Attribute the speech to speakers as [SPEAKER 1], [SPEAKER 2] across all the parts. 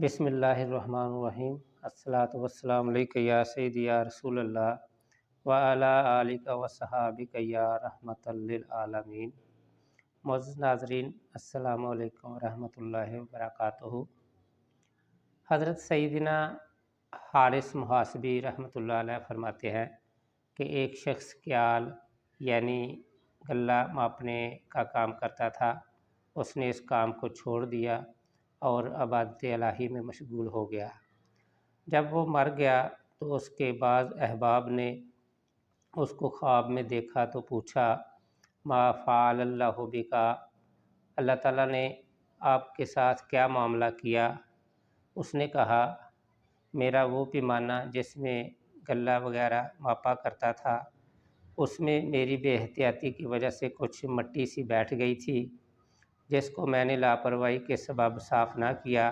[SPEAKER 1] بسم اللہ الرحمن الرحیم۔ الصلاۃ والسلام علیک یا سیدی یا رسول اللہ وعلی آلک و صحابک یا رحمۃ للعالمین۔ معزز ناظرین، السلام علیکم ورحمۃ اللہ وبرکاتہ۔ حضرت سیدنا حارث محاسبی رحمۃ اللہ علیہ فرماتے ہیں کہ ایک شخص کیال یعنی غلہ ماپنے کا کام کرتا تھا۔ اس نے اس کام کو چھوڑ دیا اور عبادت الہی میں مشغول ہو گیا۔ جب وہ مر گیا تو اس کے بعض احباب نے اس کو خواب میں دیکھا تو پوچھا، ما فعل اللہ بکا، اللہ تعالیٰ نے آپ کے ساتھ کیا معاملہ کیا؟ اس نے کہا، میرا وہ پیمانہ جس میں غلہ وغیرہ ماپا کرتا تھا، اس میں میری بے احتیاطی کی وجہ سے کچھ مٹی سی بیٹھ گئی تھی، جس کو میں نے لاپرواہی کے سبب صاف نہ کیا،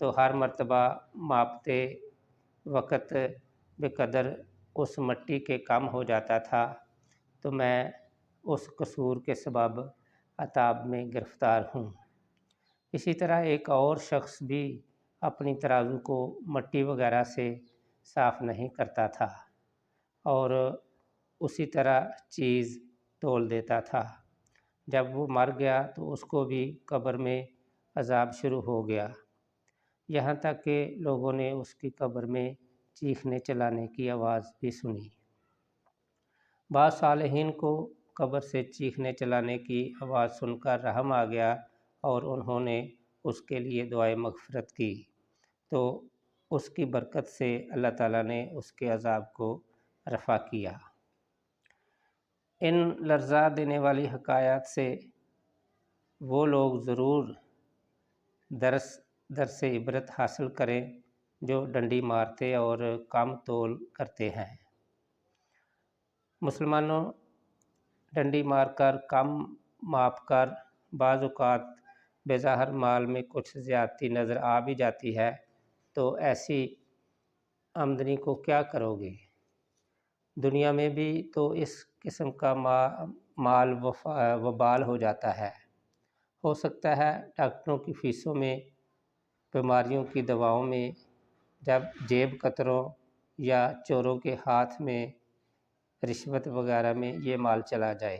[SPEAKER 1] تو ہر مرتبہ ماپتے وقت بقدر اس مٹی کے کم ہو جاتا تھا، تو میں اس قصور کے سبب عذاب میں گرفتار ہوں۔ اسی طرح ایک اور شخص بھی اپنی ترازو کو مٹی وغیرہ سے صاف نہیں کرتا تھا اور اسی طرح چیز تول دیتا تھا۔ جب وہ مر گیا تو اس کو بھی قبر میں عذاب شروع ہو گیا، یہاں تک کہ لوگوں نے اس کی قبر میں چیخنے چلانے کی آواز بھی سنی۔ بعض صالحین کو قبر سے چیخنے چلانے کی آواز سن کر رحم آ گیا اور انہوں نے اس کے لیے دعائے مغفرت کی، تو اس کی برکت سے اللہ تعالیٰ نے اس کے عذاب کو رفع کیا۔ ان لرزا دینے والی حکایات سے وہ لوگ ضرور درس عبرت حاصل کریں جو ڈنڈی مارتے اور کم تول کرتے ہیں۔ مسلمانوں ڈنڈی مار کر، کم ماپ کر، بعض اوقات بظاہر مال میں کچھ زیادتی نظر آ بھی جاتی ہے، تو ایسی آمدنی کو کیا کرو گے؟ دنیا میں بھی تو اس قسم کا مال وبال ہو جاتا ہے۔ ہو سکتا ہے ڈاکٹروں کی فیسوں میں، بیماریوں کی دواؤں میں، جب جیب کتروں یا چوروں کے ہاتھ میں رشوت وغیرہ میں یہ مال چلا جائے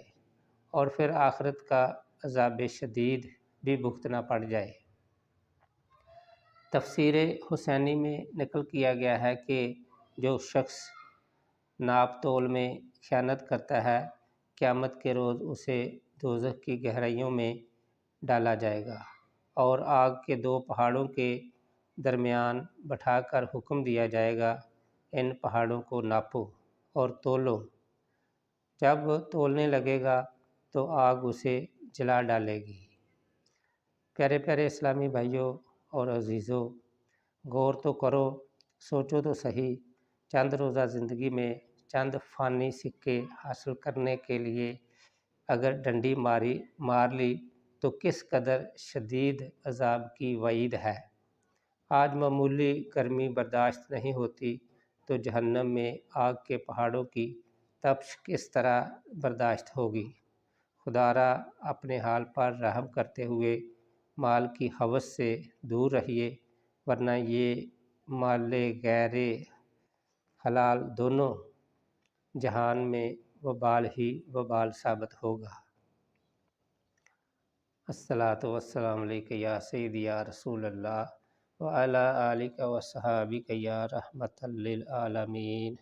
[SPEAKER 1] اور پھر آخرت کا عذاب شدید بھی بھگتنا پڑ جائے۔ تفسیر حسینی میں نقل کیا گیا ہے کہ جو شخص ناپ تول میں خیانت کرتا ہے، قیامت کے روز اسے دوزخ کی گہرائیوں میں ڈالا جائے گا اور آگ کے دو پہاڑوں کے درمیان بٹھا کر حکم دیا جائے گا، ان پہاڑوں کو ناپو اور تولو۔ جب تولنے لگے گا تو آگ اسے جلا ڈالے گی۔ پیارے پیارے اسلامی بھائیوں اور عزیزوں، غور تو کرو، سوچو تو صحیح، چند روزہ زندگی میں چند فانی سکے حاصل کرنے کے لیے اگر ڈنڈی مار لی تو کس قدر شدید عذاب کی وعید ہے۔ آج معمولی گرمی برداشت نہیں ہوتی تو جہنم میں آگ کے پہاڑوں کی تپش کس طرح برداشت ہوگی۔ خدارا اپنے حال پر رحم کرتے ہوئے مال کی ہوس سے دور رہیے، ورنہ یہ مال غیر حلال دونوں جہان میں وبال ہی وبال ثابت ہوگا۔ الصلاۃ والسلام علیک یا سیدی یا رسول اللہ وعلی آلک و صحابک یا رحمۃ للعالمین۔